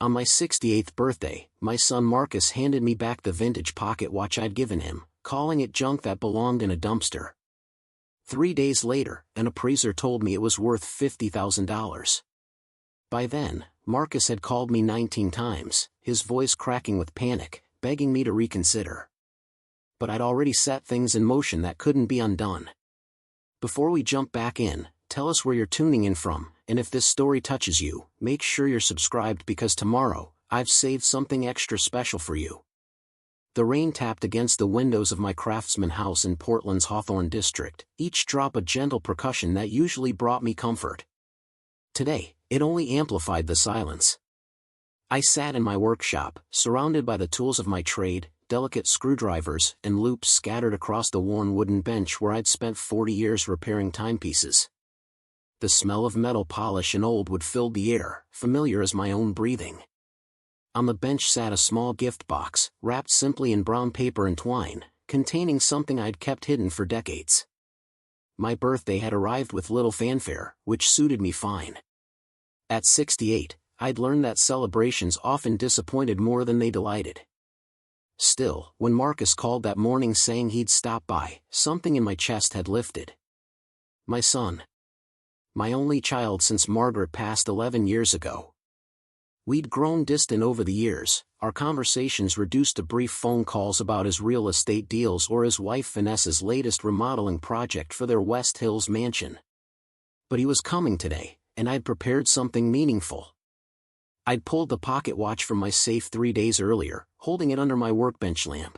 On my 68th birthday, my son Marcus handed me back the vintage pocket watch I'd given him, calling it junk that belonged in a dumpster. 3 days later, an appraiser told me it was worth $50,000. By then, Marcus had called me 19 times, his voice cracking with panic, begging me to reconsider. But I'd already set things in motion that couldn't be undone. Before we jump back in, tell us where you're tuning in from, and if this story touches you, make sure you're subscribed because tomorrow, I've saved something extra special for you. The rain tapped against the windows of my craftsman house in Portland's Hawthorne district, each drop a gentle percussion that usually brought me comfort. Today, it only amplified the silence. I sat in my workshop, surrounded by the tools of my trade, delicate screwdrivers and loupes scattered across the worn wooden bench where I'd spent 40 years repairing timepieces. The smell of metal polish and old wood filled the air, familiar as my own breathing. On the bench sat a small gift box, wrapped simply in brown paper and twine, containing something I'd kept hidden for decades. My birthday had arrived with little fanfare, which suited me fine. At 68, I'd learned that celebrations often disappointed more than they delighted. Still, when Marcus called that morning saying he'd stop by, something in my chest had lifted. My son. My only child since Margaret passed 11 years ago. We'd grown distant over the years, our conversations reduced to brief phone calls about his real estate deals or his wife Vanessa's latest remodeling project for their West Hills mansion. But he was coming today, and I'd prepared something meaningful. I'd pulled the pocket watch from my safe 3 days earlier, holding it under my workbench lamp.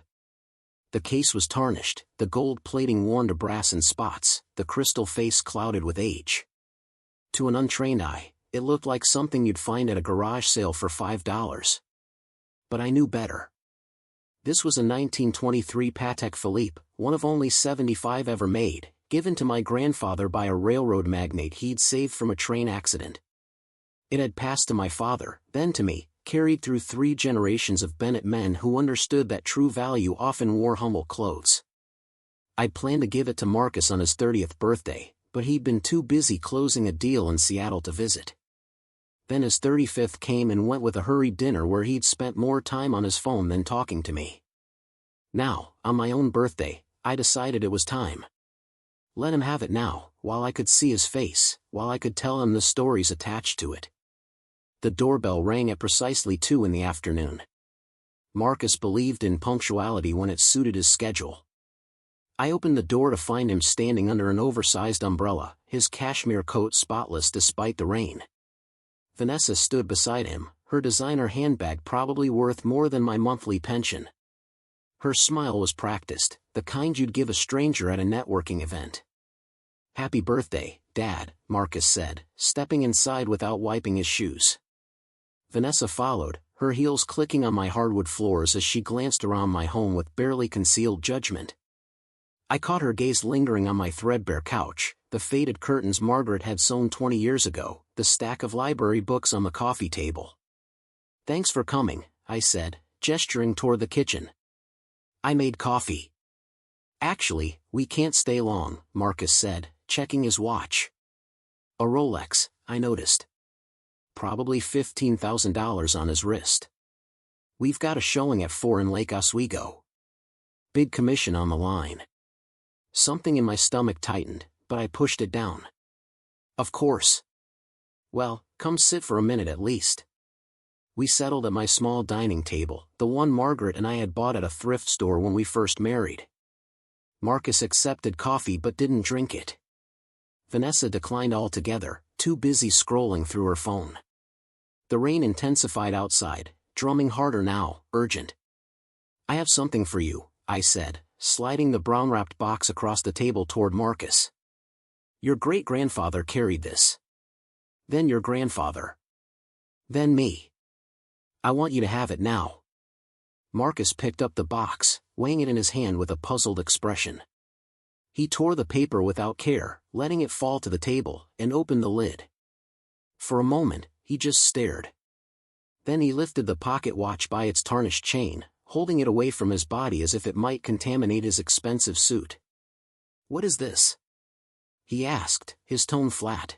The case was tarnished, the gold plating worn to brass in spots, the crystal face clouded with age. To an untrained eye, it looked like something you'd find at a garage sale for $5. But I knew better. This was a 1923 Patek Philippe, one of only 75 ever made, given to my grandfather by a railroad magnate he'd saved from a train accident. It had passed to my father, then to me, carried through 3 generations of Bennett men who understood that true value often wore humble clothes. I'd planned to give it to Marcus on his 30th birthday, but he'd been too busy closing a deal in Seattle to visit. Then his 35th came and went with a hurried dinner where he'd spent more time on his phone than talking to me. Now, on my own birthday, I decided it was time. Let him have it now, while I could see his face, while I could tell him the stories attached to it. The doorbell rang at precisely 2 in the afternoon. Marcus believed in punctuality when it suited his schedule. I opened the door to find him standing under an oversized umbrella, his cashmere coat spotless despite the rain. Vanessa stood beside him, her designer handbag probably worth more than my monthly pension. Her smile was practiced, the kind you'd give a stranger at a networking event. "Happy birthday, Dad," Marcus said, stepping inside without wiping his shoes. Vanessa followed, her heels clicking on my hardwood floors as she glanced around my home with barely concealed judgment. I caught her gaze lingering on my threadbare couch, the faded curtains Margaret had sewn 20 years ago, the stack of library books on the coffee table. "Thanks for coming," I said, gesturing toward the kitchen. "I made coffee." "Actually, we can't stay long," Marcus said, checking his watch. A Rolex, I noticed. Probably $15,000 on his wrist. "We've got a showing at 4 in Lake Oswego. Big commission on the line." Something in my stomach tightened, but I pushed it down. "Of course." "Well, come sit for a minute at least." We settled at my small dining table, the one Margaret and I had bought at a thrift store when we first married. Marcus accepted coffee but didn't drink it. Vanessa declined altogether, too busy scrolling through her phone. The rain intensified outside, drumming harder now, urgent. "I have something for you," I said, sliding the brown-wrapped box across the table toward Marcus. "Your great-grandfather carried this. Then your grandfather. Then me. I want you to have it now." Marcus picked up the box, weighing it in his hand with a puzzled expression. He tore the paper without care, letting it fall to the table, and opened the lid. For a moment, he just stared. Then he lifted the pocket watch by its tarnished chain, holding it away from his body as if it might contaminate his expensive suit. "What is this?" he asked, his tone flat.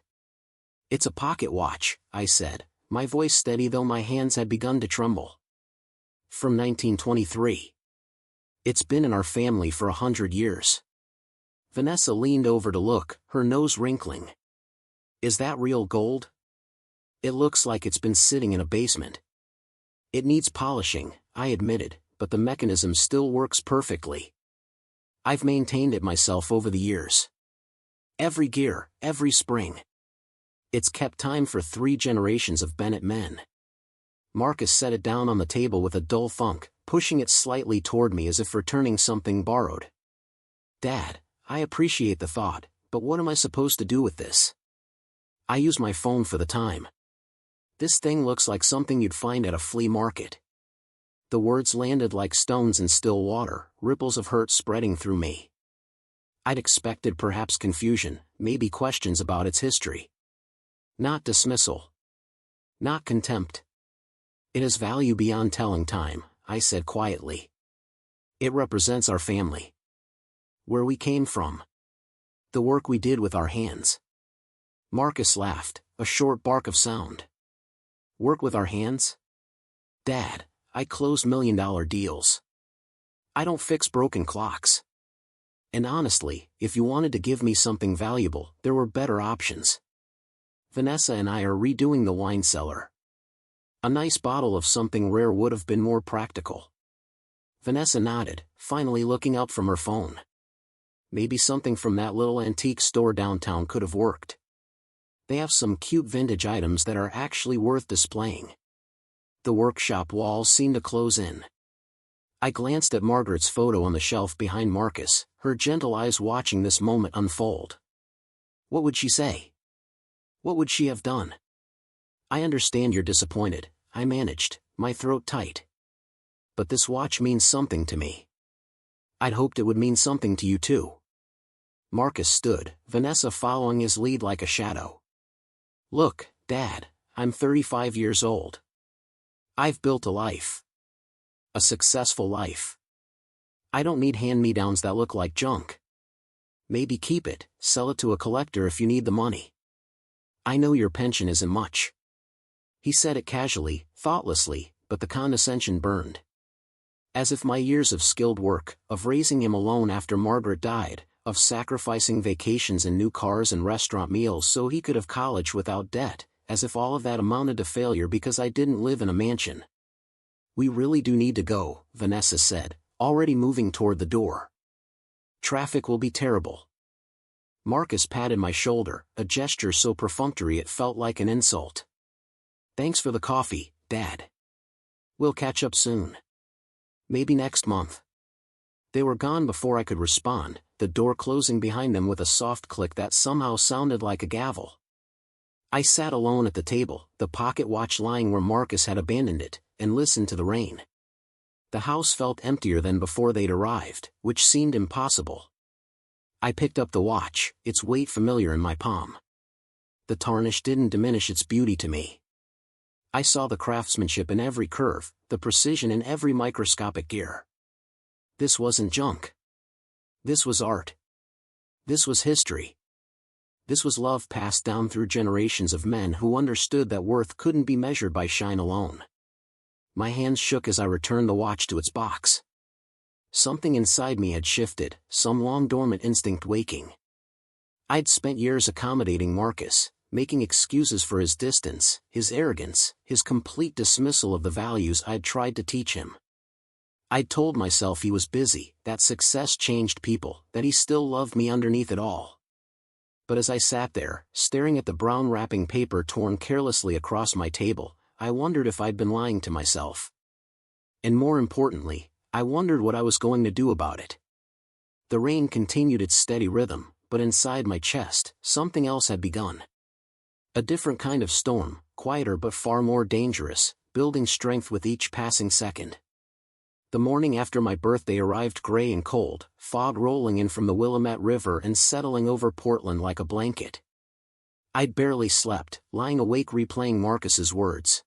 "It's a pocket watch," I said, my voice steady though my hands had begun to tremble. From 1923. It's been in our family for 100 years. Vanessa leaned over to look, her nose wrinkling. Is that real gold? It looks like it's been sitting in a basement. It needs polishing, I admitted, but the mechanism still works perfectly. I've maintained it myself over the years. Every gear, every spring. It's kept time for 3 generations of Bennett men. Marcus set it down on the table with a dull thunk, pushing it slightly toward me as if returning something borrowed. Dad, I appreciate the thought, but what am I supposed to do with this? I use my phone for the time. This thing looks like something you'd find at a flea market. The words landed like stones in still water, ripples of hurt spreading through me. I'd expected perhaps confusion, maybe questions about its history. Not dismissal. Not contempt. It has value beyond telling time, I said quietly. It represents our family. Where we came from. The work we did with our hands. Marcus laughed, a short bark of sound. Work with our hands? Dad, I close million-dollar deals. I don't fix broken clocks. And honestly, if you wanted to give me something valuable, there were better options. Vanessa and I are redoing the wine cellar. A nice bottle of something rare would have been more practical. Vanessa nodded, finally looking up from her phone. Maybe something from that little antique store downtown could have worked. They have some cute vintage items that are actually worth displaying. The workshop walls seemed to close in. I glanced at Margaret's photo on the shelf behind Marcus, her gentle eyes watching this moment unfold. What would she say? What would she have done? I understand you're disappointed, I managed, my throat tight. But this watch means something to me. I'd hoped it would mean something to you too. Marcus stood, Vanessa following his lead like a shadow. Look, Dad, I'm 35 years old. I've built a life. A successful life. I don't need hand-me-downs that look like junk. Maybe keep it, sell it to a collector if you need the money. I know your pension isn't much. He said it casually, thoughtlessly, but the condescension burned. As if my years of skilled work, of raising him alone after Margaret died, of sacrificing vacations and new cars and restaurant meals so he could have college without debt, as if all of that amounted to failure because I didn't live in a mansion. We really do need to go, Vanessa said, already moving toward the door. Traffic will be terrible. Marcus patted my shoulder, a gesture so perfunctory it felt like an insult. Thanks for the coffee, Dad. We'll catch up soon. Maybe next month. They were gone before I could respond, the door closing behind them with a soft click that somehow sounded like a gavel. I sat alone at the table, the pocket watch lying where Marcus had abandoned it, and listened to the rain. The house felt emptier than before they'd arrived, which seemed impossible. I picked up the watch, its weight familiar in my palm. The tarnish didn't diminish its beauty to me. I saw the craftsmanship in every curve, the precision in every microscopic gear. This wasn't junk. This was art. This was history. This was love passed down through generations of men who understood that worth couldn't be measured by shine alone. My hands shook as I returned the watch to its box. Something inside me had shifted, some long-dormant instinct waking. I'd spent years accommodating Marcus, making excuses for his distance, his arrogance, his complete dismissal of the values I'd tried to teach him. I'd told myself he was busy, that success changed people, that he still loved me underneath it all. But as I sat there, staring at the brown wrapping paper torn carelessly across my table, I wondered if I'd been lying to myself. And more importantly, I wondered what I was going to do about it. The rain continued its steady rhythm, but inside my chest, something else had begun. A different kind of storm, quieter but far more dangerous, building strength with each passing second. The morning after my birthday arrived gray and cold, fog rolling in from the Willamette River and settling over Portland like a blanket. I'd barely slept, lying awake replaying Marcus's words.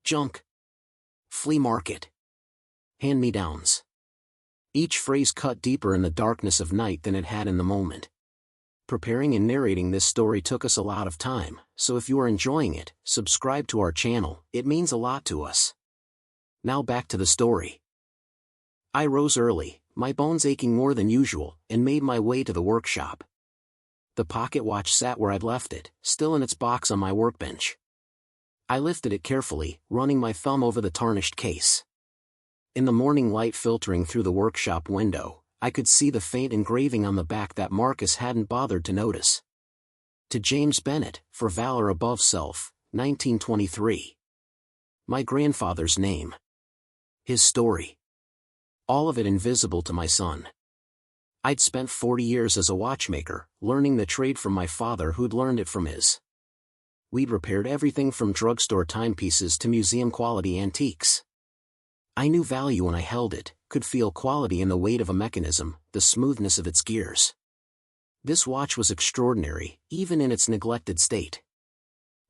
Junk. Flea market. Hand-me-downs. Each phrase cut deeper in the darkness of night than it had in the moment. Preparing and narrating this story took us a lot of time, so if you are enjoying it, subscribe to our channel, it means a lot to us. Now back to the story. I rose early, my bones aching more than usual, and made my way to the workshop. The pocket watch sat where I'd left it, still in its box on my workbench. I lifted it carefully, running my thumb over the tarnished case. In the morning light filtering through the workshop window, I could see the faint engraving on the back that Marcus hadn't bothered to notice. To James Bennett, for valor above self, 1923. My grandfather's name. His story. All of it invisible to my son. I'd spent 40 years as a watchmaker, learning the trade from my father who'd learned it from his. We'd repaired everything from drugstore timepieces to museum-quality antiques. I knew value when I held it, could feel quality in the weight of a mechanism, the smoothness of its gears. This watch was extraordinary, even in its neglected state.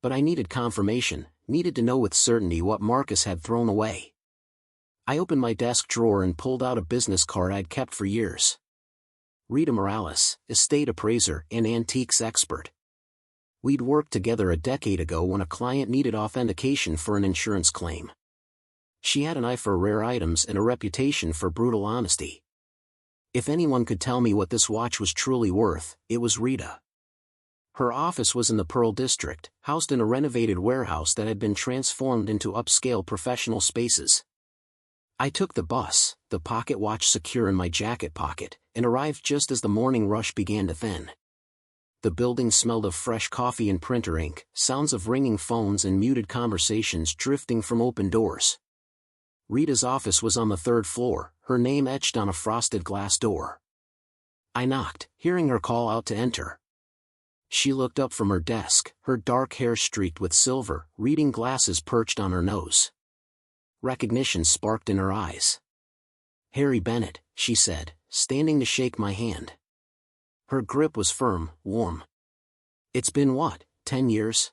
But I needed confirmation, needed to know with certainty what Marcus had thrown away. I opened my desk drawer and pulled out a business card I'd kept for years. Rita Morales, estate appraiser and antiques expert. We'd worked together a decade ago when a client needed authentication for an insurance claim. She had an eye for rare items and a reputation for brutal honesty. If anyone could tell me what this watch was truly worth, it was Rita. Her office was in the Pearl District, housed in a renovated warehouse that had been transformed into upscale professional spaces. I took the bus, the pocket watch secure in my jacket pocket, and arrived just as the morning rush began to thin. The building smelled of fresh coffee and printer ink, sounds of ringing phones and muted conversations drifting from open doors. Rita's office was on the third floor, her name etched on a frosted glass door. I knocked, hearing her call out to enter. She looked up from her desk, her dark hair streaked with silver, reading glasses perched on her nose. Recognition sparked in her eyes. "Harry Bennett," she said, standing to shake my hand. Her grip was firm, warm. "It's been what, 10 years?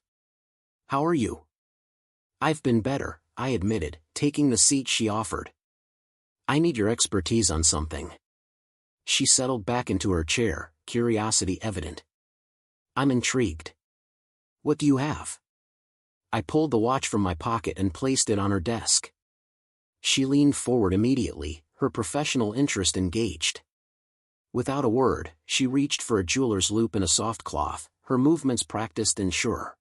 How are you?" "I've been better," I admitted, taking the seat she offered. "I need your expertise on something." She settled back into her chair, curiosity evident. "I'm intrigued. What do you have?" I pulled the watch from my pocket and placed it on her desk. She leaned forward immediately, her professional interest engaged. Without a word, she reached for a jeweler's loupe and a soft cloth, her movements practiced and sure.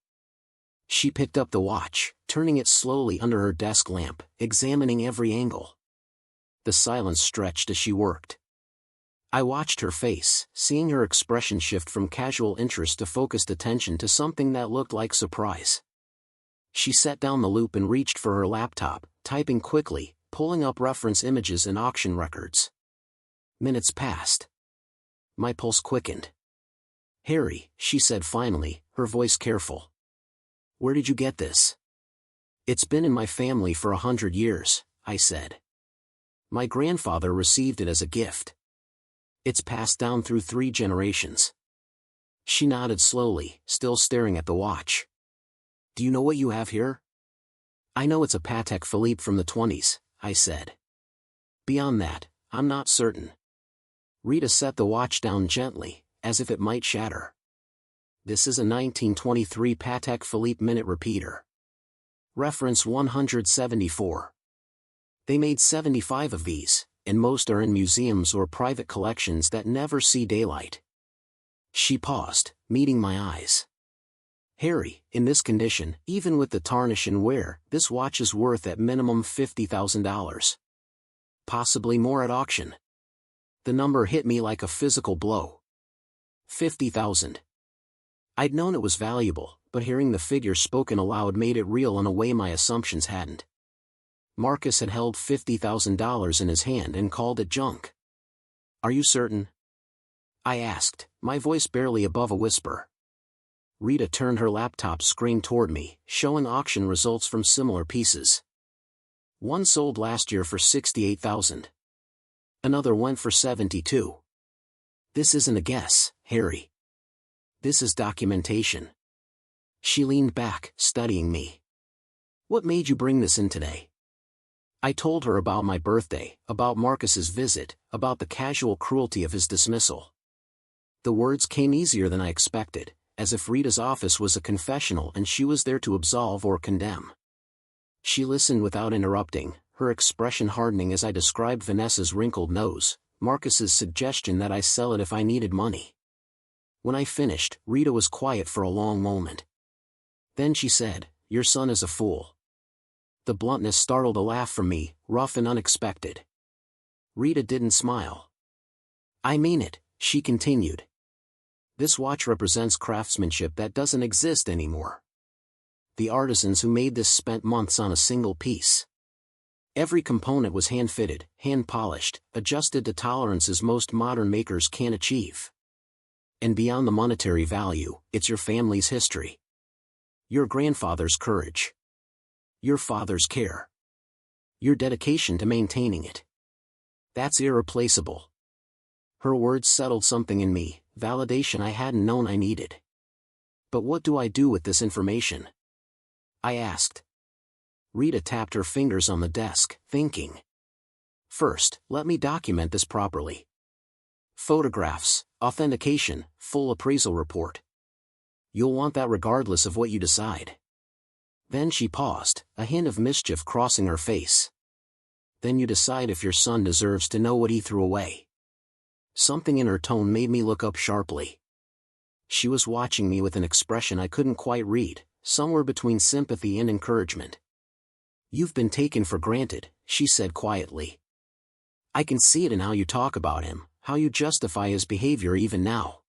She picked up the watch, turning it slowly under her desk lamp, examining every angle. The silence stretched as she worked. I watched her face, seeing her expression shift from casual interest to focused attention to something that looked like surprise. She set down the loupe and reached for her laptop, typing quickly, pulling up reference images and auction records. Minutes passed. My pulse quickened. "Harry," she said finally, her voice careful. "Where did you get this?" "It's been in my family for 100 years, I said. "My grandfather received it as a gift. It's passed down through 3 generations." She nodded slowly, still staring at the watch. "Do you know what you have here?" "I know it's a Patek Philippe from the 20s, I said. "Beyond that, I'm not certain." Rita set the watch down gently, as if it might shatter. "This is a 1923 Patek Philippe minute repeater. Reference 174. They made 75 of these, and most are in museums or private collections that never see daylight." She paused, meeting my eyes. "Harry, in this condition, even with the tarnish and wear, this watch is worth at minimum $50,000. Possibly more at auction." The number hit me like a physical blow. 50,000. I'd known it was valuable, but hearing the figure spoken aloud made it real in a way my assumptions hadn't. Marcus had held $50,000 in his hand and called it junk. "Are you certain?" I asked, my voice barely above a whisper. Rita turned her laptop screen toward me, showing auction results from similar pieces. One sold last year for $68,000. Another went for $72,000. "This isn't a guess, Harry. This is documentation." She leaned back, studying me. "What made you bring this in today?" I told her about my birthday, about Marcus's visit, about the casual cruelty of his dismissal. The words came easier than I expected, as if Rita's office was a confessional and she was there to absolve or condemn. She listened without interrupting, her expression hardening as I described Vanessa's wrinkled nose, Marcus's suggestion that I sell it if I needed money. When I finished, Rita was quiet for a long moment. Then she said, "Your son is a fool." The bluntness startled a laugh from me, rough and unexpected. Rita didn't smile. "I mean it," she continued. "This watch represents craftsmanship that doesn't exist anymore. The artisans who made this spent months on a single piece. Every component was hand-fitted, hand-polished, adjusted to tolerances most modern makers can't achieve. And beyond the monetary value, it's your family's history. Your grandfather's courage. Your father's care. Your dedication to maintaining it. That's irreplaceable." Her words settled something in me, validation I hadn't known I needed. "But what do I do with this information?" I asked. Rita tapped her fingers on the desk, thinking. "First, let me document this properly. Photographs, authentication, full appraisal report. You'll want that regardless of what you decide." Then she paused, a hint of mischief crossing her face. "Then you decide if your son deserves to know what he threw away." Something in her tone made me look up sharply. She was watching me with an expression I couldn't quite read, somewhere between sympathy and encouragement. "You've been taken for granted," she said quietly. "I can see it in how you talk about him, how you justify his behavior even now.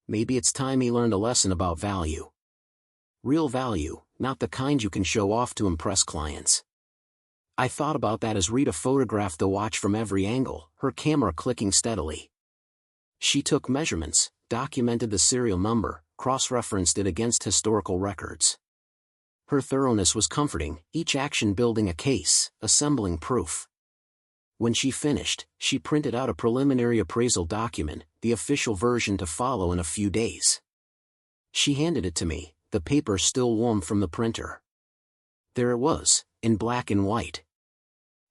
Maybe it's time he learned a lesson about value. Real value, not the kind you can show off to impress clients." I thought about that as Rita photographed the watch from every angle, her camera clicking steadily. She took measurements, documented the serial number, cross-referenced it against historical records. Her thoroughness was comforting, each action building a case, assembling proof. When she finished, she printed out a preliminary appraisal document, the official version to follow in a few days. She handed it to me, the paper still warm from the printer. There it was, in black and white.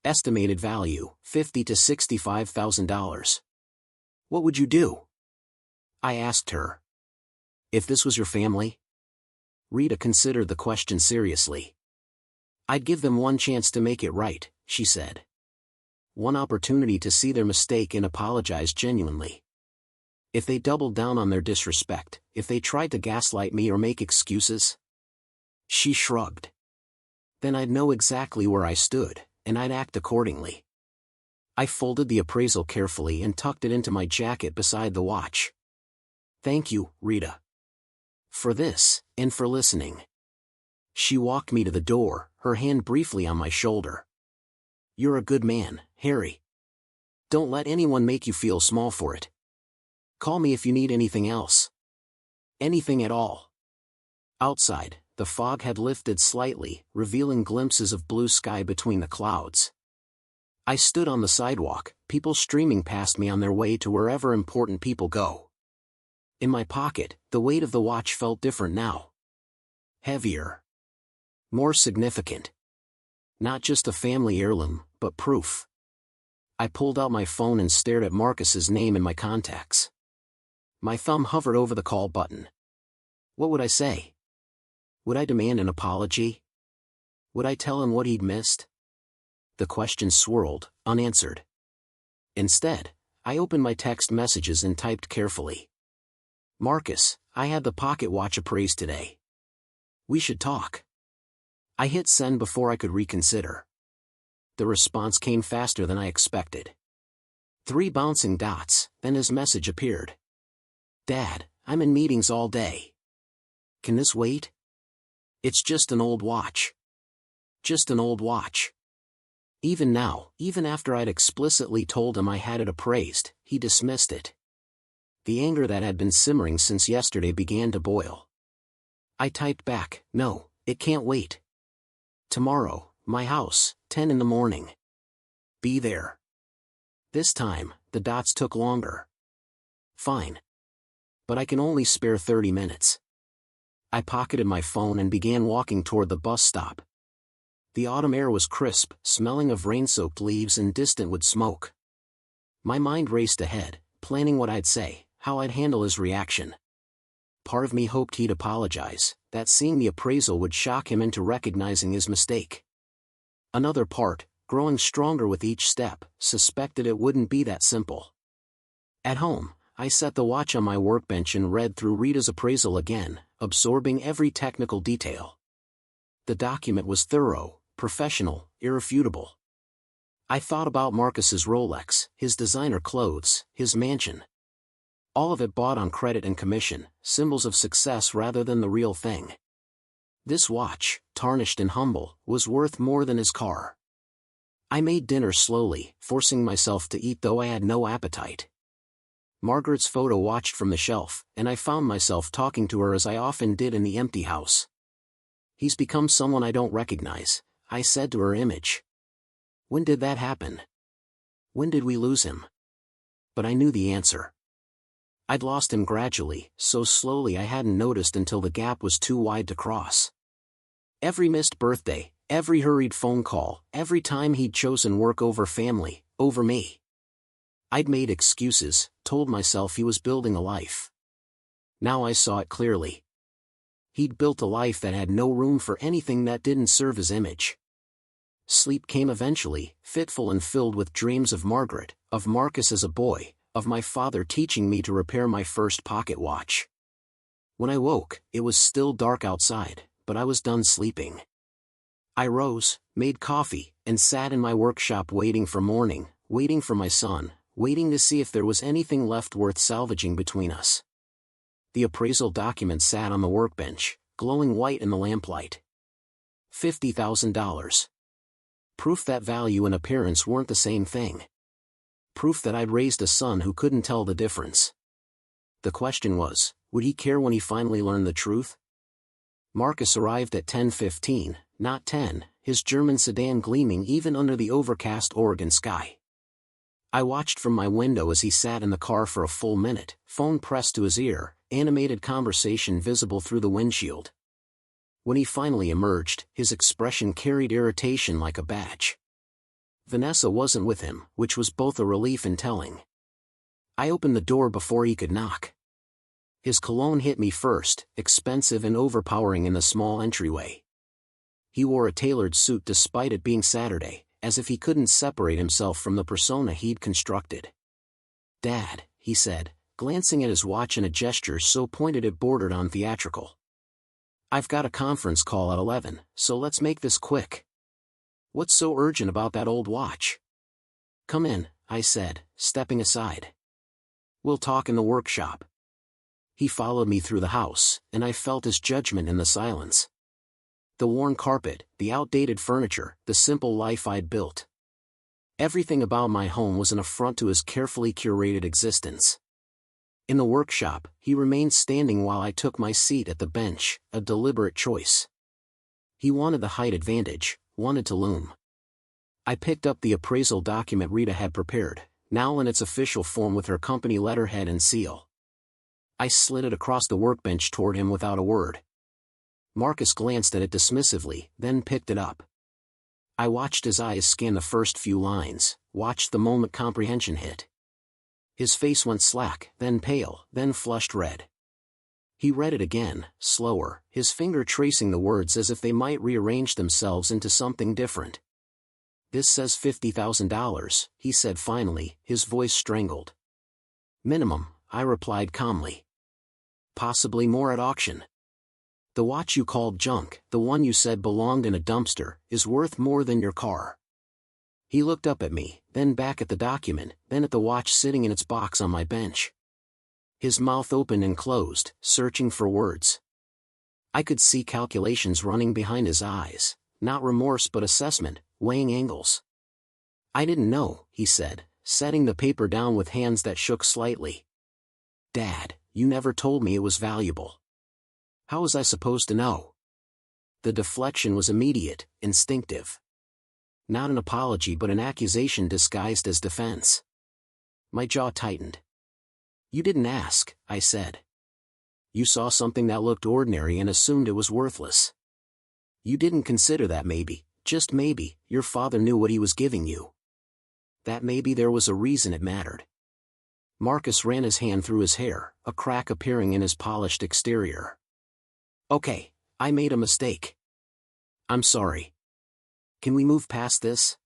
Estimated value, $50,000 to $65,000. "What would you do?" I asked her. "If this was your family?" Rita considered the question seriously. "I'd give them one chance to make it right," she said. "One opportunity to see their mistake and apologize genuinely. If they doubled down on their disrespect, if they tried to gaslight me or make excuses." She shrugged. "Then I'd know exactly where I stood, and I'd act accordingly." I folded the appraisal carefully and tucked it into my jacket beside the watch. "Thank you, Rita. For this, and for listening." She walked me to the door, her hand briefly on my shoulder. "You're a good man, Harry. Don't let anyone make you feel small for it. Call me if you need anything else. Anything at all." Outside, the fog had lifted slightly, revealing glimpses of blue sky between the clouds. I stood on the sidewalk, people streaming past me on their way to wherever important people go. In my pocket, the weight of the watch felt different now. Heavier. More significant. Not just a family heirloom, but proof. I pulled out my phone and stared at Marcus's name in my contacts. My thumb hovered over the call button. What would I say? Would I demand an apology? Would I tell him what he'd missed? The question swirled, unanswered. Instead, I opened my text messages and typed carefully. "Marcus, I had the pocket watch appraised today. We should talk." I hit send before I could reconsider. The response came faster than I expected. 3 bouncing dots, then his message appeared. "Dad, I'm in meetings all day. Can this wait? It's just an old watch. Just an old watch." Even now, even after I'd explicitly told him I had it appraised, he dismissed it. The anger that had been simmering since yesterday began to boil. I typed back, "No, it can't wait. Tomorrow, my house, 10 in the morning. Be there." This time, the dots took longer. "Fine. But I can only spare 30 minutes. I pocketed my phone and began walking toward the bus stop. The autumn air was crisp, smelling of rain-soaked leaves and distant wood smoke. My mind raced ahead, planning what I'd say, how I'd handle his reaction. Part of me hoped he'd apologize, that seeing the appraisal would shock him into recognizing his mistake. Another part, growing stronger with each step, suspected it wouldn't be that simple. At home, I set the watch on my workbench and read through Rita's appraisal again, absorbing every technical detail. The document was thorough, professional, irrefutable. I thought about Marcus's Rolex, his designer clothes, his mansion. All of it bought on credit and commission, symbols of success rather than the real thing. This watch, tarnished and humble, was worth more than his car. I made dinner slowly, forcing myself to eat though I had no appetite. Margaret's photo watched from the shelf, and I found myself talking to her as I often did in the empty house. "He's become someone I don't recognize," I said to her image. "When did that happen? When did we lose him?" But I knew the answer. I'd lost him gradually, so slowly I hadn't noticed until the gap was too wide to cross. Every missed birthday, every hurried phone call, every time he'd chosen work over family, over me. I'd made excuses, told myself he was building a life. Now I saw it clearly. He'd built a life that had no room for anything that didn't serve his image. Sleep came eventually, fitful and filled with dreams of Margaret, of Marcus as a boy, of my father teaching me to repair my first pocket watch. When I woke, it was still dark outside, but I was done sleeping. I rose, made coffee, and sat in my workshop waiting for morning, waiting for my son, waiting to see if there was anything left worth salvaging between us. The appraisal document sat on the workbench, glowing white in the lamplight. $50,000. Proof that value and appearance weren't the same thing. Proof that I'd raised a son who couldn't tell the difference. The question was, would he care when he finally learned the truth? Marcus arrived at 10:15, not 10, his German sedan gleaming even under the overcast Oregon sky. I watched from my window as he sat in the car for a full minute, phone pressed to his ear, animated conversation visible through the windshield. When he finally emerged, his expression carried irritation like a badge. Vanessa wasn't with him, which was both a relief and telling. I opened the door before he could knock. His cologne hit me first, expensive and overpowering in the small entryway. He wore a tailored suit despite it being Saturday, as if he couldn't separate himself from the persona he'd constructed. "Dad," he said, glancing at his watch in a gesture so pointed it bordered on theatrical. "I've got a conference call at 11, so let's make this quick." "What's so urgent about that old watch?" "Come in," I said, stepping aside. "We'll talk in the workshop." He followed me through the house, and I felt his judgment in the silence. The worn carpet, the outdated furniture, the simple life I'd built. Everything about my home was an affront to his carefully curated existence. In the workshop, he remained standing while I took my seat at the bench, a deliberate choice. He wanted the height advantage, wanted to loom. I picked up the appraisal document Rita had prepared, now in its official form with her company letterhead and seal. I slid it across the workbench toward him without a word. Marcus glanced at it dismissively, then picked it up. I watched his eyes scan the first few lines, watched the moment comprehension hit. His face went slack, then pale, then flushed red. He read it again, slower, his finger tracing the words as if they might rearrange themselves into something different. "This says $50,000, he said finally, his voice strangled. "Minimum," I replied calmly. "Possibly more at auction. The watch you called junk, the one you said belonged in a dumpster, is worth more than your car." He looked up at me, then back at the document, then at the watch sitting in its box on my bench. His mouth opened and closed, searching for words. I could see calculations running behind his eyes, not remorse but assessment, weighing angles. "I didn't know," he said, setting the paper down with hands that shook slightly. "Dad, you never told me it was valuable. How was I supposed to know?" The deflection was immediate, instinctive. Not an apology but an accusation disguised as defense. My jaw tightened. "You didn't ask," I said. "You saw something that looked ordinary and assumed it was worthless. You didn't consider that maybe, just maybe, your father knew what he was giving you. That maybe there was a reason it mattered." Marcus ran his hand through his hair, a crack appearing in his polished exterior. Okay, I made a mistake. I'm sorry. Can we move past this?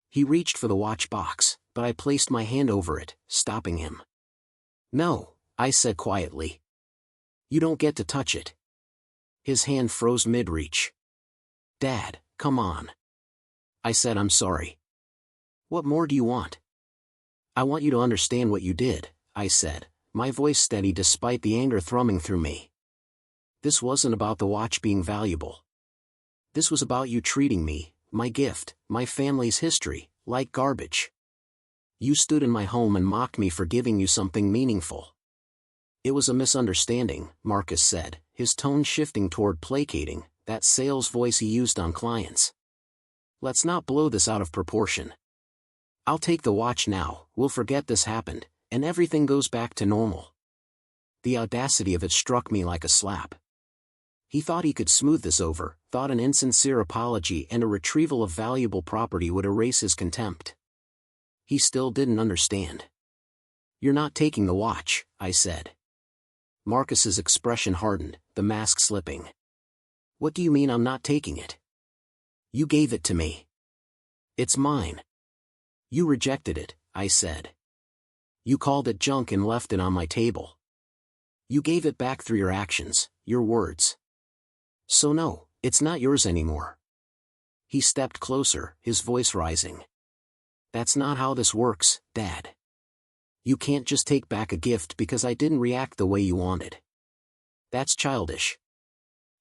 He reached for the watch box, but I placed my hand over it, stopping him. No, I said quietly. You don't get to touch it. His hand froze mid-reach. Dad, come on. I said I'm sorry. What more do you want? I want you to understand what you did, I said, my voice steady despite the anger thrumming through me. This wasn't about the watch being valuable. This was about you treating me, my gift, my family's history, like garbage. You stood in my home and mocked me for giving you something meaningful. It was a misunderstanding, Marcus said, his tone shifting toward placating, that sales voice he used on clients. Let's not blow this out of proportion. I'll take the watch now, we'll forget this happened, and everything goes back to normal. The audacity of it struck me like a slap. He thought he could smooth this over, thought an insincere apology and a retrieval of valuable property would erase his contempt. He still didn't understand. You're not taking the watch, I said. Marcus's expression hardened, the mask slipping. What do you mean I'm not taking it? You gave it to me. It's mine. You rejected it, I said. You called it junk and left it on my table. You gave it back through your actions, your words. So no, it's not yours anymore. He stepped closer, his voice rising. That's not how this works, Dad. You can't just take back a gift because I didn't react the way you wanted. That's childish.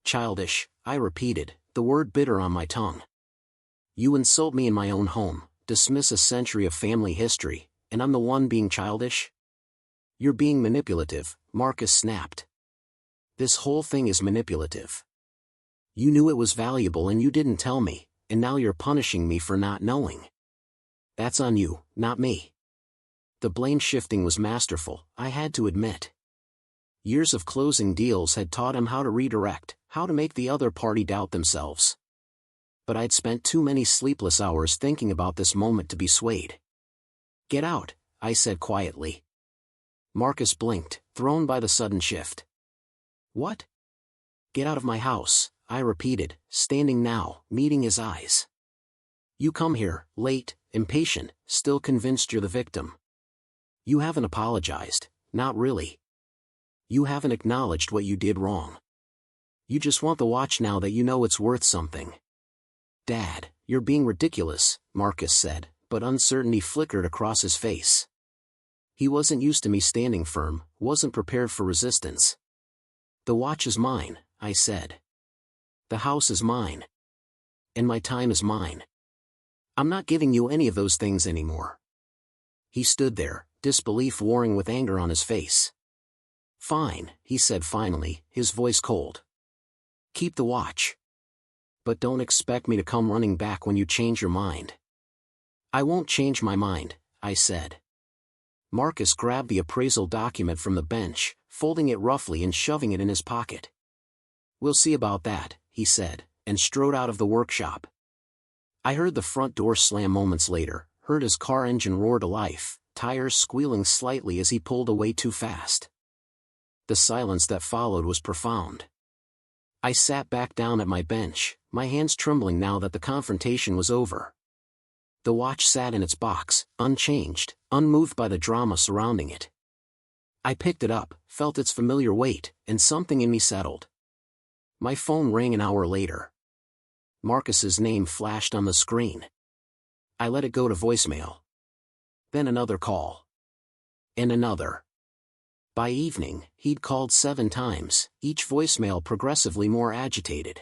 Childish, I repeated, the word bitter on my tongue. You insult me in my own home, dismiss a century of family history, and I'm the one being childish? You're being manipulative, Marcus snapped. This whole thing is manipulative. You knew it was valuable and you didn't tell me, and now you're punishing me for not knowing. That's on you, not me. The blame shifting was masterful, I had to admit. Years of closing deals had taught him how to redirect, how to make the other party doubt themselves. But I'd spent too many sleepless hours thinking about this moment to be swayed. Get out, I said quietly. Marcus blinked, thrown by the sudden shift. What? Get out of my house, I repeated, standing now, meeting his eyes. You come here, late, impatient, still convinced you're the victim. You haven't apologized, not really. You haven't acknowledged what you did wrong. You just want the watch now that you know it's worth something. Dad, you're being ridiculous, Marcus said, but uncertainty flickered across his face. He wasn't used to me standing firm, wasn't prepared for resistance. The watch is mine, I said. The house is mine. And my time is mine. I'm not giving you any of those things anymore. He stood there, disbelief warring with anger on his face. Fine, he said finally, his voice cold. Keep the watch. But don't expect me to come running back when you change your mind. I won't change my mind, I said. Marcus grabbed the appraisal document from the bench, folding it roughly and shoving it in his pocket. We'll see about that, he said, and strode out of the workshop. I heard the front door slam moments later, heard his car engine roar to life, tires squealing slightly as he pulled away too fast. The silence that followed was profound. I sat back down at my bench, my hands trembling now that the confrontation was over. The watch sat in its box, unchanged, unmoved by the drama surrounding it. I picked it up, felt its familiar weight, and something in me settled. My phone rang an hour later. Marcus's name flashed on the screen. I let it go to voicemail. Then another call. And another. By evening, he'd called 7 times, each voicemail progressively more agitated.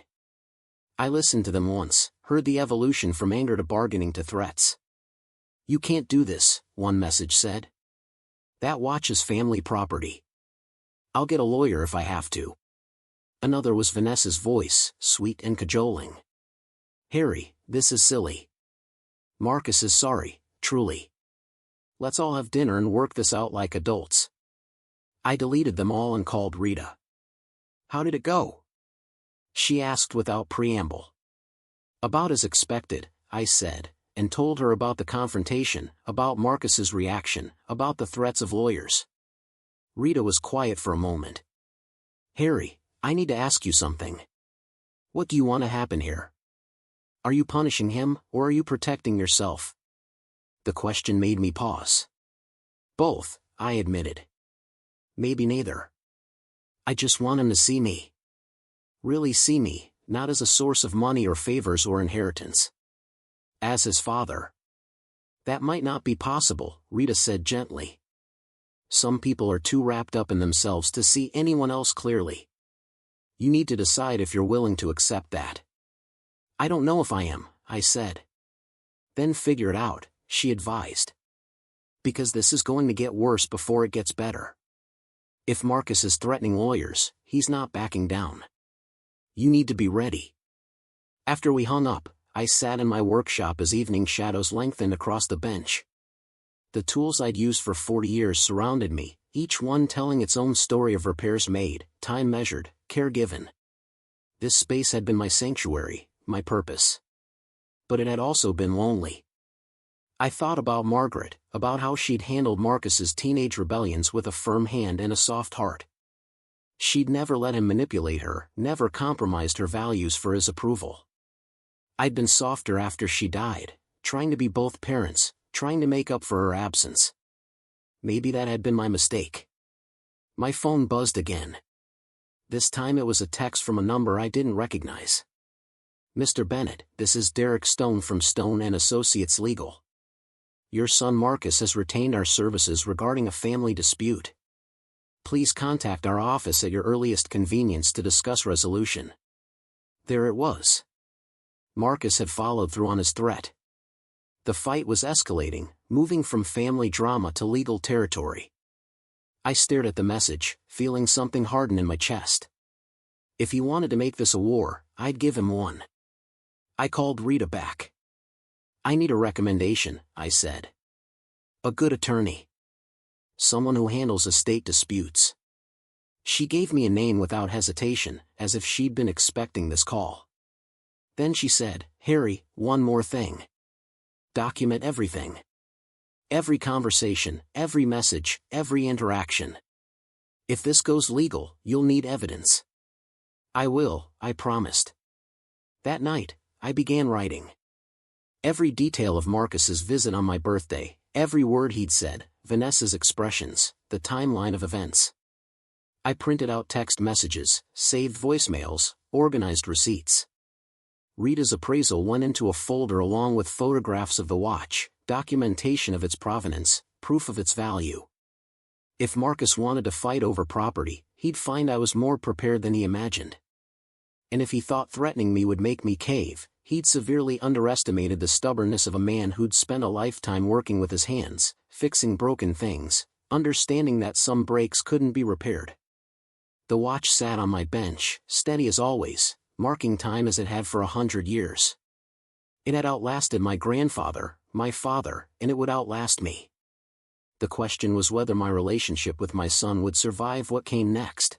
I listened to them once, heard the evolution from anger to bargaining to threats. You can't do this, one message said. That watch is family property. I'll get a lawyer if I have to. Another was Vanessa's voice, sweet and cajoling. Harry, this is silly. Marcus is sorry, truly. Let's all have dinner and work this out like adults. I deleted them all and called Rita. How did it go? She asked without preamble. About as expected, I said, and told her about the confrontation, about Marcus's reaction, about the threats of lawyers. Rita was quiet for a moment. "Harry, I need to ask you something. What do you want to happen here? Are you punishing him, or are you protecting yourself?" The question made me pause. "Both," I admitted. "Maybe neither. I just want him to see me. Really see me, not as a source of money or favors or inheritance. As his father." "That might not be possible," Rita said gently. "Some people are too wrapped up in themselves to see anyone else clearly. You need to decide if you're willing to accept that." "I don't know if I am," I said. "Then figure it out," she advised. "Because this is going to get worse before it gets better. If Marcus is threatening lawyers, he's not backing down. You need to be ready." After we hung up, I sat in my workshop as evening shadows lengthened across the bench. The tools I'd used for 40 years surrounded me, each one telling its own story of repairs made, time measured, care given. This space had been my sanctuary, my purpose. But it had also been lonely. I thought about Margaret, about how she'd handled Marcus's teenage rebellions with a firm hand and a soft heart. She'd never let him manipulate her, never compromised her values for his approval. I'd been softer after she died, trying to be both parents, trying to make up for her absence. Maybe that had been my mistake. My phone buzzed again. This time it was a text from a number I didn't recognize. "Mr. Bennett, this is Derek Stone from Stone & Associates Legal. Your son Marcus has retained our services regarding a family dispute. Please contact our office at your earliest convenience to discuss resolution." There it was. Marcus had followed through on his threat. The fight was escalating, moving from family drama to legal territory. I stared at the message, feeling something harden in my chest. If he wanted to make this a war, I'd give him one. I called Rita back. "I need a recommendation," I said. "A good attorney. Someone who handles estate disputes." She gave me a name without hesitation, as if she'd been expecting this call. Then she said, "Harry, one more thing. Document everything. Every conversation, every message, every interaction. If this goes legal, you'll need evidence." "I will," I promised. That night, I began writing. Every detail of Marcus's visit on my birthday, every word he'd said, Vanessa's expressions, the timeline of events. I printed out text messages, saved voicemails, organized receipts. Rita's appraisal went into a folder along with photographs of the watch, documentation of its provenance, proof of its value. If Marcus wanted to fight over property, he'd find I was more prepared than he imagined. And if he thought threatening me would make me cave, he'd severely underestimated the stubbornness of a man who'd spent a lifetime working with his hands, fixing broken things, understanding that some breaks couldn't be repaired. The watch sat on my bench, steady as always, marking time as it had for 100 years. It had outlasted my grandfather, my father, and it would outlast me. The question was whether my relationship with my son would survive what came next.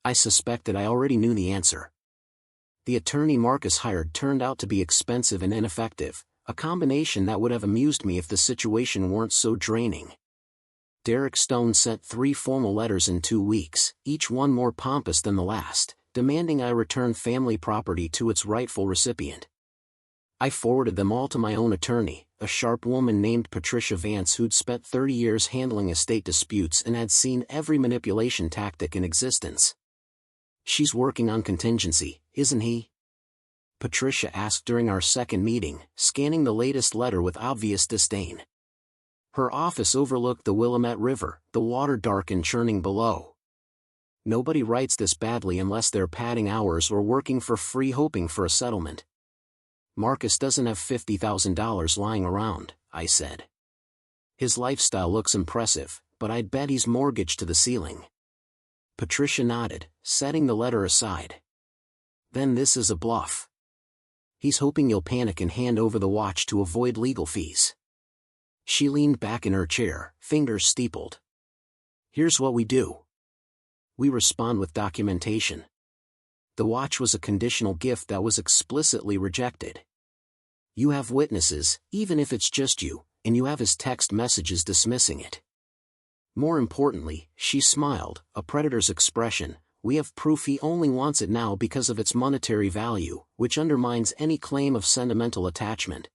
I suspected I already knew the answer. The attorney Marcus hired turned out to be expensive and ineffective, a combination that would have amused me if the situation weren't so draining. Derek Stone sent 3 formal letters in 2 weeks, each one more pompous than the last, demanding I return family property to its rightful recipient. I forwarded them all to my own attorney, a sharp woman named Patricia Vance who'd spent 30 years handling estate disputes and had seen every manipulation tactic in existence. "She's working on contingency, isn't he?" Patricia asked during our second meeting, scanning the latest letter with obvious disdain. Her office overlooked the Willamette River, the water dark and churning below. "Nobody writes this badly unless they're padding hours or working for free hoping for a settlement. Marcus doesn't have $50,000 lying around," I said. "His lifestyle looks impressive, but I'd bet he's mortgaged to the ceiling." Patricia nodded, setting the letter aside. "Then this is a bluff. He's hoping you'll panic and hand over the watch to avoid legal fees." She leaned back in her chair, fingers steepled. "Here's what we do. We respond with documentation. The watch was a conditional gift that was explicitly rejected. You have witnesses, even if it's just you, and you have his text messages dismissing it. More importantly, she smiled, a predator's expression. We have proof he only wants it now because of its monetary value, which undermines any claim of sentimental attachment.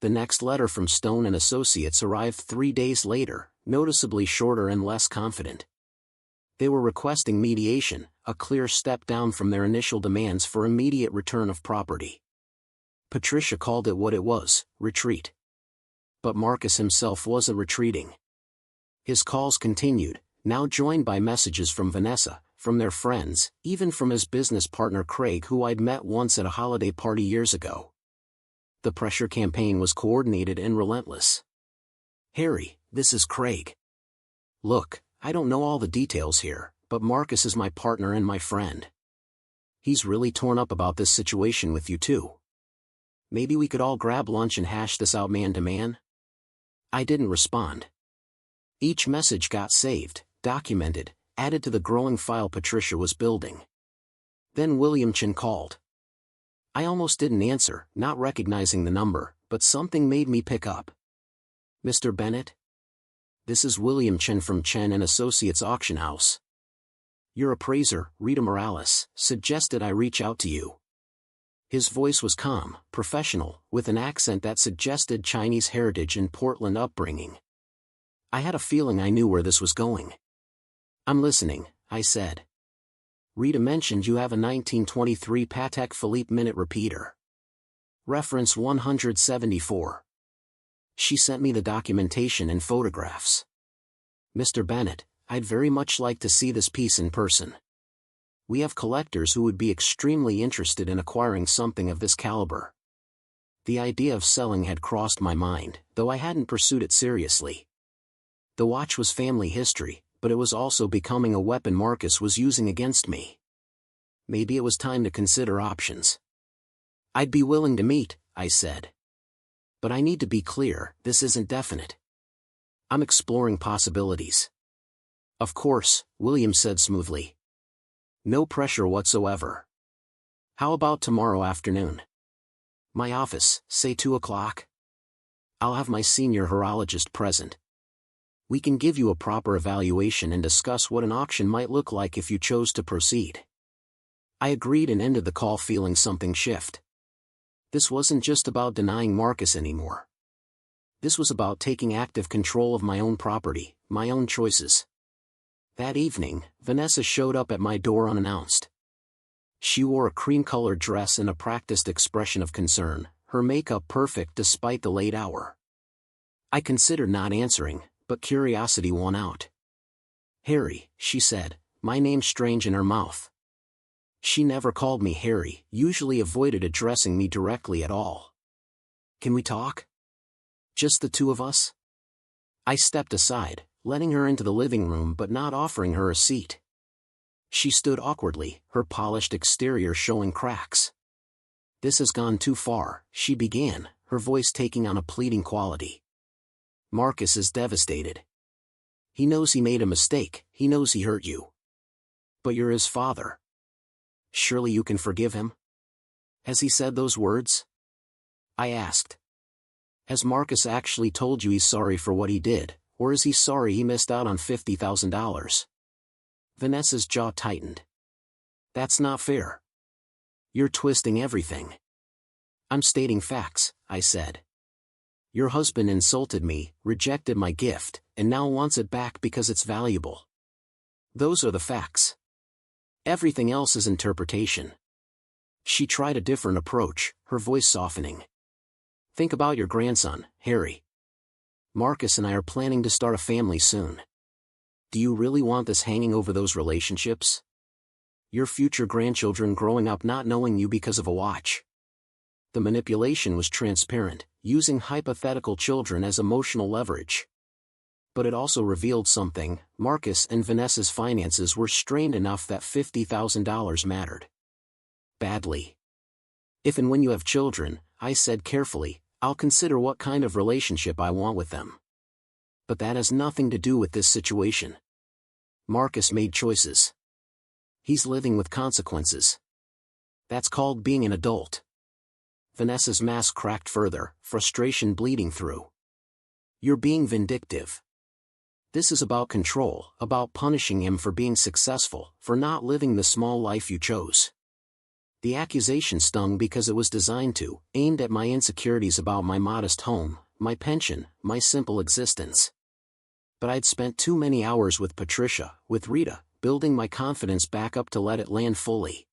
The next letter from Stone & Associates arrived 3 days later, noticeably shorter and less confident. They were requesting mediation, a clear step down from their initial demands for immediate return of property. Patricia called it what it was, retreat. But Marcus himself wasn't retreating. His calls continued, now joined by messages from Vanessa, from their friends, even from his business partner Craig, who I'd met once at a holiday party years ago. The pressure campaign was coordinated and relentless. "Harry, this is Craig. Look, I don't know all the details here, but Marcus is my partner and my friend. He's really torn up about this situation with you too. Maybe we could all grab lunch and hash this out man to man?" I didn't respond. Each message got saved, documented, added to the growing file Patricia was building. Then William Chin called. I almost didn't answer, not recognizing the number, but something made me pick up. "Mr. Bennett? This is William Chin from Chen & Associates Auction House. Your appraiser, Rita Morales, suggested I reach out to you." His voice was calm, professional, with an accent that suggested Chinese heritage and Portland upbringing. I had a feeling I knew where this was going. "I'm listening," I said. "Rita mentioned you have a 1923 Patek Philippe minute repeater. Reference 174. She sent me the documentation and photographs. Mr. Bennett, I'd very much like to see this piece in person. We have collectors who would be extremely interested in acquiring something of this caliber." The idea of selling had crossed my mind, though I hadn't pursued it seriously. The watch was family history, but it was also becoming a weapon Marcus was using against me. Maybe it was time to consider options. "I'd be willing to meet," I said. "But I need to be clear, this isn't definite. I'm exploring possibilities." "Of course," William said smoothly. "No pressure whatsoever. How about tomorrow afternoon? My office, say 2 o'clock? I'll have my senior horologist present. We can give you a proper evaluation and discuss what an auction might look like if you chose to proceed." I agreed and ended the call feeling something shift. This wasn't just about denying Marcus anymore. This was about taking active control of my own property, my own choices. That evening, Vanessa showed up at my door unannounced. She wore a cream-colored dress and a practiced expression of concern, her makeup perfect despite the late hour. I considered not answering, but curiosity won out. "Harry," she said, my name strange in her mouth. She never called me Harry, usually avoided addressing me directly at all. "Can we talk? Just the two of us?" I stepped aside, letting her into the living room but not offering her a seat. She stood awkwardly, her polished exterior showing cracks. "This has gone too far," she began, her voice taking on a pleading quality. "Marcus is devastated. He knows he made a mistake, he knows he hurt you. But you're his father. Surely you can forgive him? Has he said those words?" I asked. "Has Marcus actually told you he's sorry for what he did, or is he sorry he missed out on $50,000? Vanessa's jaw tightened. "That's not fair. You're twisting everything." "I'm stating facts," I said. "Your husband insulted me, rejected my gift, and now wants it back because it's valuable. Those are the facts. Everything else is interpretation." She tried a different approach, her voice softening. "Think about your grandson, Harry. Marcus and I are planning to start a family soon. Do you really want this hanging over those relationships? Your future grandchildren growing up not knowing you because of a watch." The manipulation was transparent, using hypothetical children as emotional leverage. But it also revealed something: Marcus and Vanessa's finances were strained enough that $50,000 mattered. Badly. "If and when you have children," I said carefully, "I'll consider what kind of relationship I want with them. But that has nothing to do with this situation. Marcus made choices. He's living with consequences. That's called being an adult. Vanessa's mask cracked further, frustration bleeding through. You're being vindictive. This is about control, about punishing him for being successful, for not living the small life you chose. The accusation stung because it was designed to, aimed at my insecurities about my modest home, my pension, my simple existence. But I'd spent too many hours with Patricia, with Rita, building my confidence back up to let it land fully.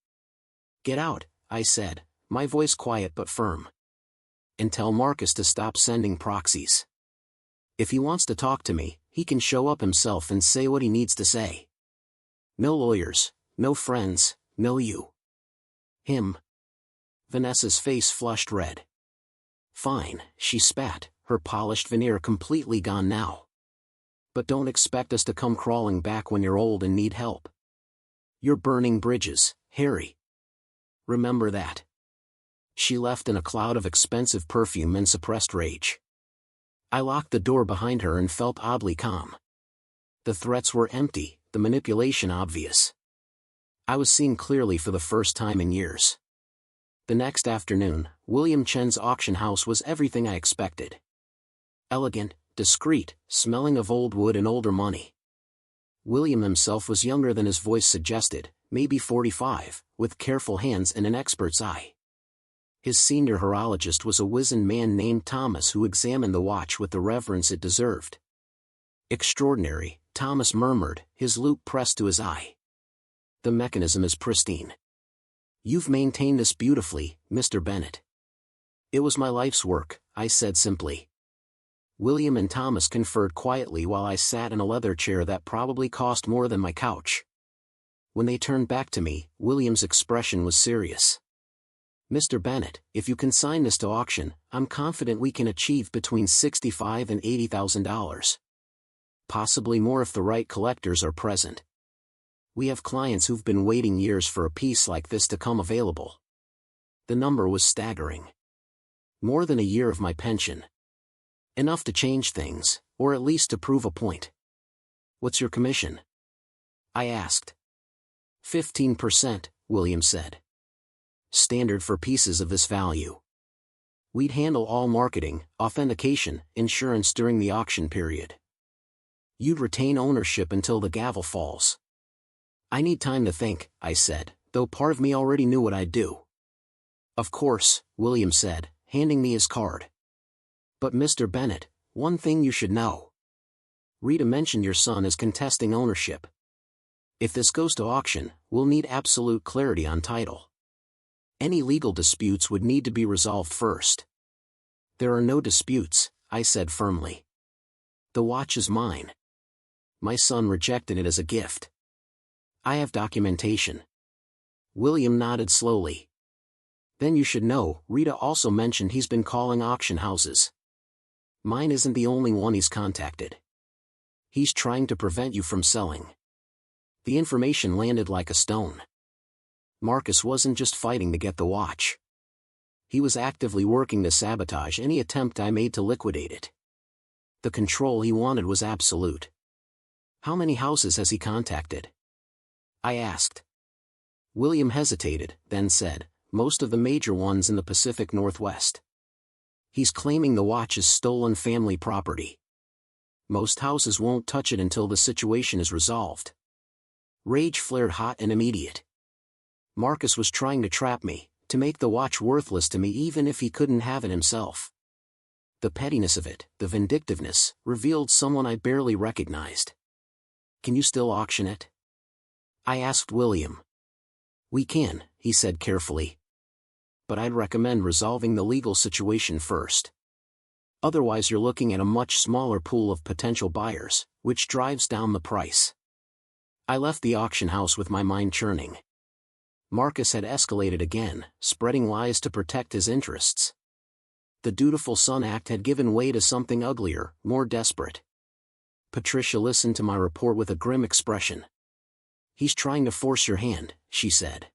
Get out, I said, my voice quiet but firm. And tell Marcus to stop sending proxies. If he wants to talk to me, he can show up himself and say what he needs to say. No lawyers, no friends, no you. Him. Vanessa's face flushed red. Fine, she spat, her polished veneer completely gone now. But don't expect us to come crawling back when you're old and need help. You're burning bridges, Harry. Remember that. She left in a cloud of expensive perfume and suppressed rage. I locked the door behind her and felt oddly calm. The threats were empty, the manipulation obvious. I was seeing clearly for the first time in years. The next afternoon, William Chen's auction house was everything I expected. Elegant, discreet, smelling of old wood and older money. William himself was younger than his voice suggested, maybe 45, with careful hands and an expert's eye. His senior horologist was a wizened man named Thomas who examined the watch with the reverence it deserved. Extraordinary, Thomas murmured, his loupe pressed to his eye. The mechanism is pristine. You've maintained this beautifully, Mr. Bennett. It was my life's work, I said simply. William and Thomas conferred quietly while I sat in a leather chair that probably cost more than my couch. When they turned back to me, William's expression was serious. Mr. Bennett, if you consign this to auction, I'm confident we can achieve between $65,000 and $80,000. Possibly more if the right collectors are present. We have clients who've been waiting years for a piece like this to come available. The number was staggering. More than a year of my pension. Enough to change things, or at least to prove a point. What's your commission? I asked. 15%, William said. Standard for pieces of this value. We'd handle all marketing, authentication, insurance during the auction period. You'd retain ownership until the gavel falls. I need time to think, I said, though part of me already knew what I'd do. Of course, William said, handing me his card. But Mr. Bennett, one thing you should know. Rita mentioned your son is contesting ownership. If this goes to auction, we'll need absolute clarity on title. Any legal disputes would need to be resolved first. There are no disputes, I said firmly. The watch is mine. My son rejected it as a gift. I have documentation. William nodded slowly. Then you should know, Rita also mentioned he's been calling auction houses. Mine isn't the only one he's contacted. He's trying to prevent you from selling. The information landed like a stone. Marcus wasn't just fighting to get the watch. He was actively working to sabotage any attempt I made to liquidate it. The control he wanted was absolute. How many houses has he contacted? I asked. William hesitated, then said, most of the major ones in the Pacific Northwest. He's claiming the watch is stolen family property. Most houses won't touch it until the situation is resolved. Rage flared hot and immediate. Marcus was trying to trap me, to make the watch worthless to me even if he couldn't have it himself. The pettiness of it, the vindictiveness, revealed someone I barely recognized. Can you still auction it? I asked William. We can, he said carefully. But I'd recommend resolving the legal situation first. Otherwise you're looking at a much smaller pool of potential buyers, which drives down the price. I left the auction house with my mind churning. Marcus had escalated again, spreading lies to protect his interests. The dutiful son act had given way to something uglier, more desperate. Patricia listened to my report with a grim expression. He's trying to force your hand, she said.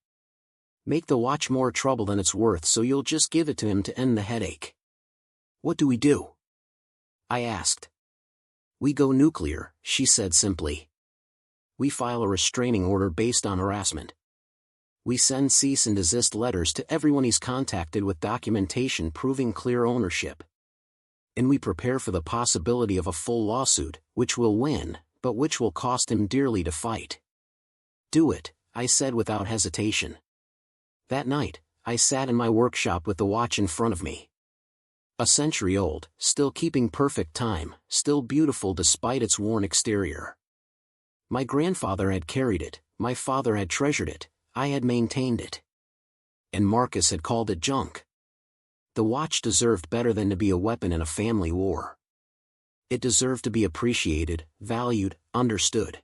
Make the watch more trouble than it's worth so you'll just give it to him to end the headache. What do we do? I asked. We go nuclear, she said simply. We file a restraining order based on harassment. We send cease and desist letters to everyone he's contacted with documentation proving clear ownership. And we prepare for the possibility of a full lawsuit, which will win, but which will cost him dearly to fight. Do it, I said without hesitation. That night, I sat in my workshop with the watch in front of me. A century old, still keeping perfect time, still beautiful despite its worn exterior. My grandfather had carried it, my father had treasured it, I had maintained it. And Marcus had called it junk. The watch deserved better than to be a weapon in a family war. It deserved to be appreciated, valued, understood.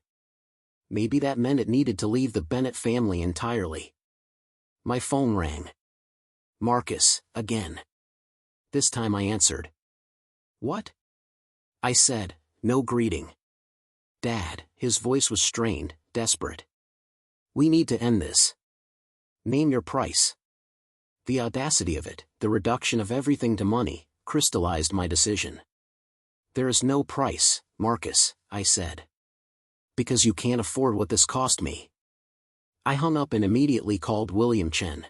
Maybe that meant it needed to leave the Bennett family entirely. My phone rang. Marcus, again. This time I answered. What? I said, no greeting. Dad, his voice was strained, desperate. We need to end this. Name your price. The audacity of it, the reduction of everything to money, crystallized my decision. There is no price, Marcus, I said. Because you can't afford what this cost me. I hung up and immediately called William Chen.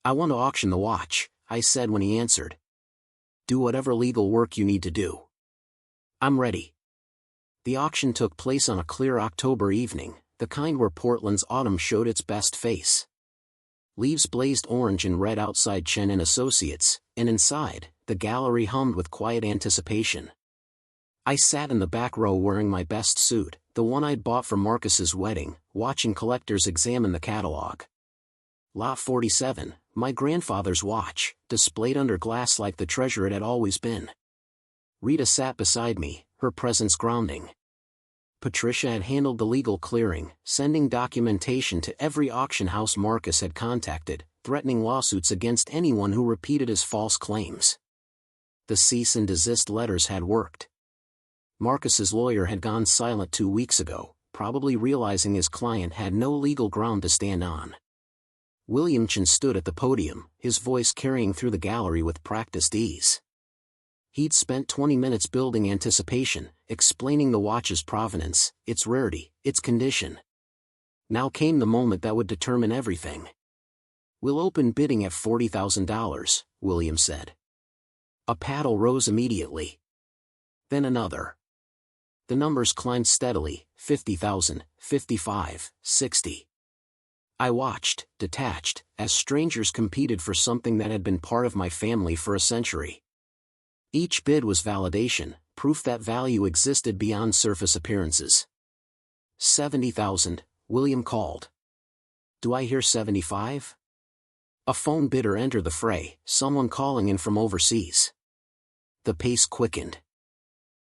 I want to auction the watch, I said when he answered. Do whatever legal work you need to do. I'm ready. The auction took place on a clear October evening, the kind where Portland's autumn showed its best face. Leaves blazed orange and red outside Chen and Associates, and inside, the gallery hummed with quiet anticipation. I sat in the back row wearing my best suit, the one I'd bought for Marcus's wedding, watching collectors examine the catalog. Lot 47, my grandfather's watch, displayed under glass like the treasure it had always been. Rita sat beside me, her presence grounding. Patricia had handled the legal clearing, sending documentation to every auction house Marcus had contacted, threatening lawsuits against anyone who repeated his false claims. The cease and desist letters had worked. Marcus's lawyer had gone silent 2 weeks ago, probably realizing his client had no legal ground to stand on. William Chen stood at the podium, his voice carrying through the gallery with practiced ease. He'd spent 20 minutes building anticipation, explaining the watch's provenance, its rarity, its condition. Now came the moment that would determine everything. We'll open bidding at $40,000, William said. A paddle rose immediately. Then another. The numbers climbed steadily, 50,000, 55, 60. I watched, detached, as strangers competed for something that had been part of my family for a century. Each bid was validation, proof that value existed beyond surface appearances. 70,000, William called. Do I hear 75? A phone bidder entered the fray, someone calling in from overseas. The pace quickened.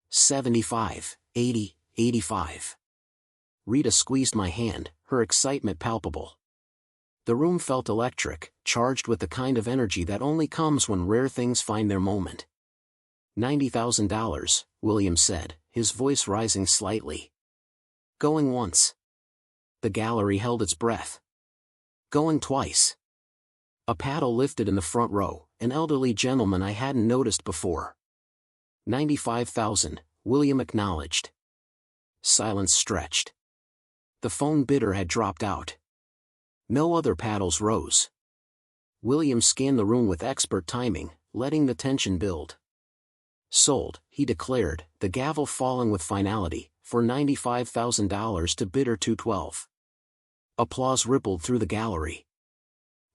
75, 80, 85. Rita squeezed my hand, her excitement palpable. The room felt electric, charged with the kind of energy that only comes when rare things find their moment. $90,000, William said, his voice rising slightly. Going once. The gallery held its breath. Going twice. A paddle lifted in the front row, an elderly gentleman I hadn't noticed before. 95,000, William acknowledged. Silence stretched. The phone bidder had dropped out. No other paddles rose. William scanned the room with expert timing, letting the tension build. Sold, he declared, the gavel falling with finality, for $95,000 to bidder 212. Applause rippled through the gallery.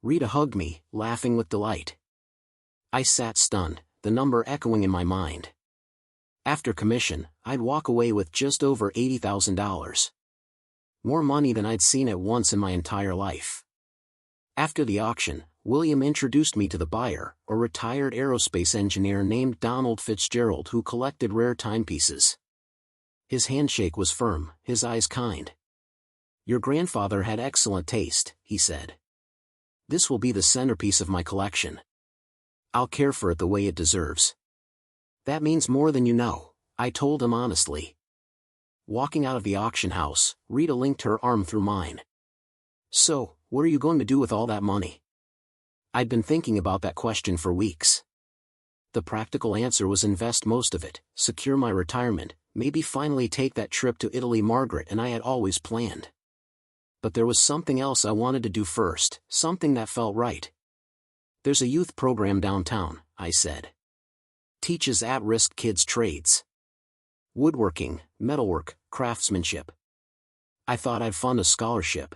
Rita hugged me, laughing with delight. I sat stunned, the number echoing in my mind. After commission, I'd walk away with just over $80,000. More money than I'd seen at once in my entire life. After the auction, William introduced me to the buyer, a retired aerospace engineer named Donald Fitzgerald who collected rare timepieces. His handshake was firm, his eyes kind. Your grandfather had excellent taste, he said. This will be the centerpiece of my collection. I'll care for it the way it deserves. That means more than you know, I told him honestly. Walking out of the auction house, Rita linked her arm through mine. So, what are you going to do with all that money? I'd been thinking about that question for weeks. The practical answer was invest most of it, secure my retirement, maybe finally take that trip to Italy Margaret and I had always planned. But there was something else I wanted to do first, something that felt right. There's a youth program downtown, I said. Teaches at-risk kids trades. Woodworking, metalwork, craftsmanship. I thought I'd fund a scholarship.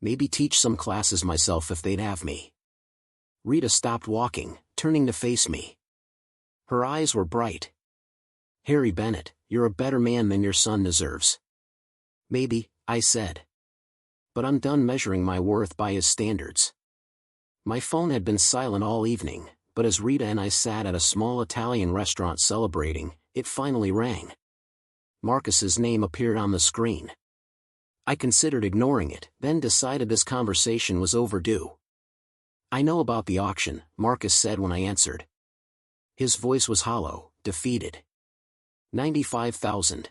Maybe teach some classes myself if they'd have me. Rita stopped walking, turning to face me. Her eyes were bright. Harry Bennett, you're a better man than your son deserves. Maybe, I said. But I'm done measuring my worth by his standards. My phone had been silent all evening, but as Rita and I sat at a small Italian restaurant celebrating, it finally rang. Marcus's name appeared on the screen. I considered ignoring it, then decided this conversation was overdue. I know about the auction, Marcus said when I answered. His voice was hollow, defeated. 95,000.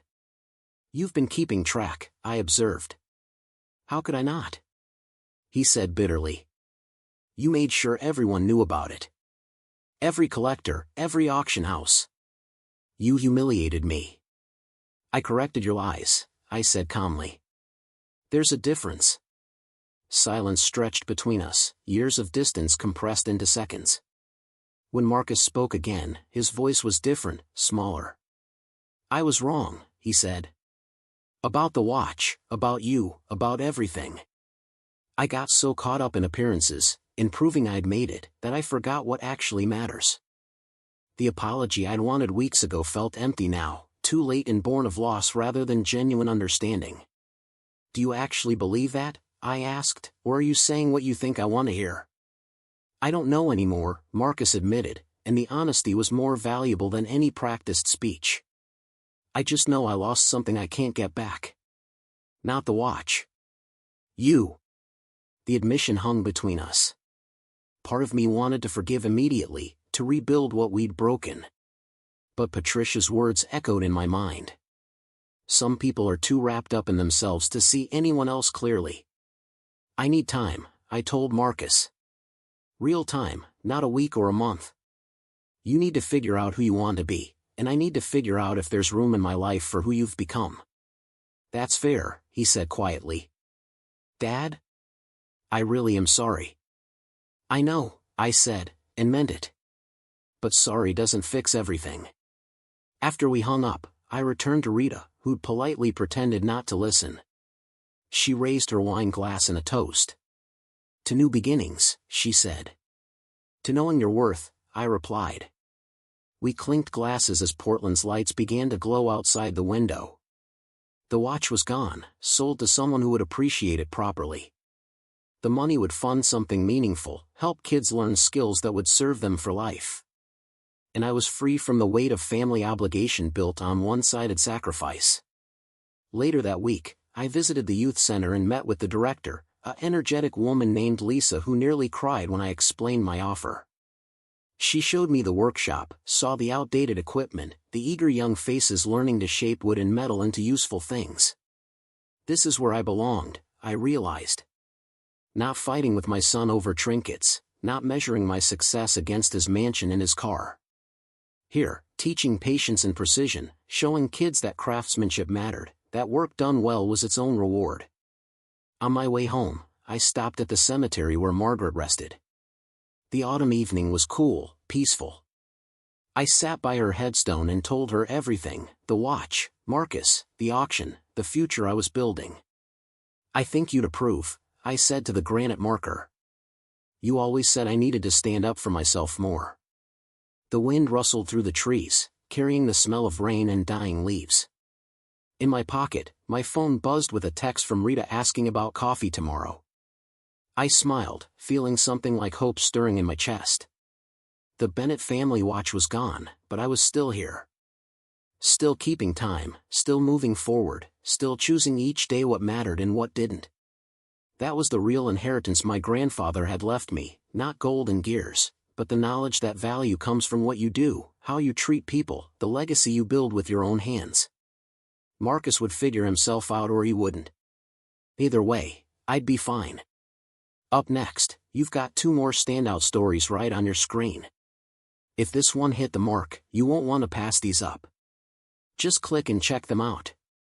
You've been keeping track, I observed. How could I not? He said bitterly. You made sure everyone knew about it. Every collector, every auction house. You humiliated me. I corrected your lies, I said calmly. There's a difference. Silence stretched between us, years of distance compressed into seconds. When Marcus spoke again, his voice was different, smaller. I was wrong, he said. About the watch, about you, about everything. I got so caught up in appearances, in proving I'd made it, that I forgot what actually matters. The apology I'd wanted weeks ago felt empty now, too late and born of loss rather than genuine understanding. Do you actually believe that? I asked, or are you saying what you think I want to hear? I don't know anymore, Marcus admitted, and the honesty was more valuable than any practiced speech. I just know I lost something I can't get back. Not the watch. You. The admission hung between us. Part of me wanted to forgive immediately, to rebuild what we'd broken. But Patricia's words echoed in my mind. Some people are too wrapped up in themselves to see anyone else clearly. I need time, I told Marcus. Real time, not a week or a month. You need to figure out who you want to be, and I need to figure out if there's room in my life for who you've become. That's fair, he said quietly. Dad? I really am sorry. I know, I said, and meant it. But sorry doesn't fix everything. After we hung up, I returned to Rita, who'd politely pretended not to listen. She raised her wine glass in a toast. To new beginnings, she said. To knowing your worth, I replied. We clinked glasses as Portland's lights began to glow outside the window. The watch was gone, sold to someone who would appreciate it properly. The money would fund something meaningful, help kids learn skills that would serve them for life. And I was free from the weight of family obligation built on one-sided sacrifice. Later that week, I visited the youth center and met with the director, an energetic woman named Lisa who nearly cried when I explained my offer. She showed me the workshop, saw the outdated equipment, the eager young faces learning to shape wood and metal into useful things. This is where I belonged, I realized. Not fighting with my son over trinkets, not measuring my success against his mansion and his car. Here, teaching patience and precision, showing kids that craftsmanship mattered, that work done well was its own reward. On my way home, I stopped at the cemetery where Margaret rested. The autumn evening was cool, peaceful. I sat by her headstone and told her everything, the watch, Marcus, the auction, the future I was building. I think you'd approve, I said to the granite marker. You always said I needed to stand up for myself more. The wind rustled through the trees, carrying the smell of rain and dying leaves. In my pocket, my phone buzzed with a text from Rita asking about coffee tomorrow. I smiled, feeling something like hope stirring in my chest. The Bennett family watch was gone, but I was still here. Still keeping time, still moving forward, still choosing each day what mattered and what didn't. That was the real inheritance my grandfather had left me, not gold and gears, but the knowledge that value comes from what you do, how you treat people, the legacy you build with your own hands. Marcus would figure himself out or he wouldn't. Either way, I'd be fine. Up next, you've got 2 more standout stories right on your screen. If this one hit the mark, you won't want to pass these up. Just click and check them out.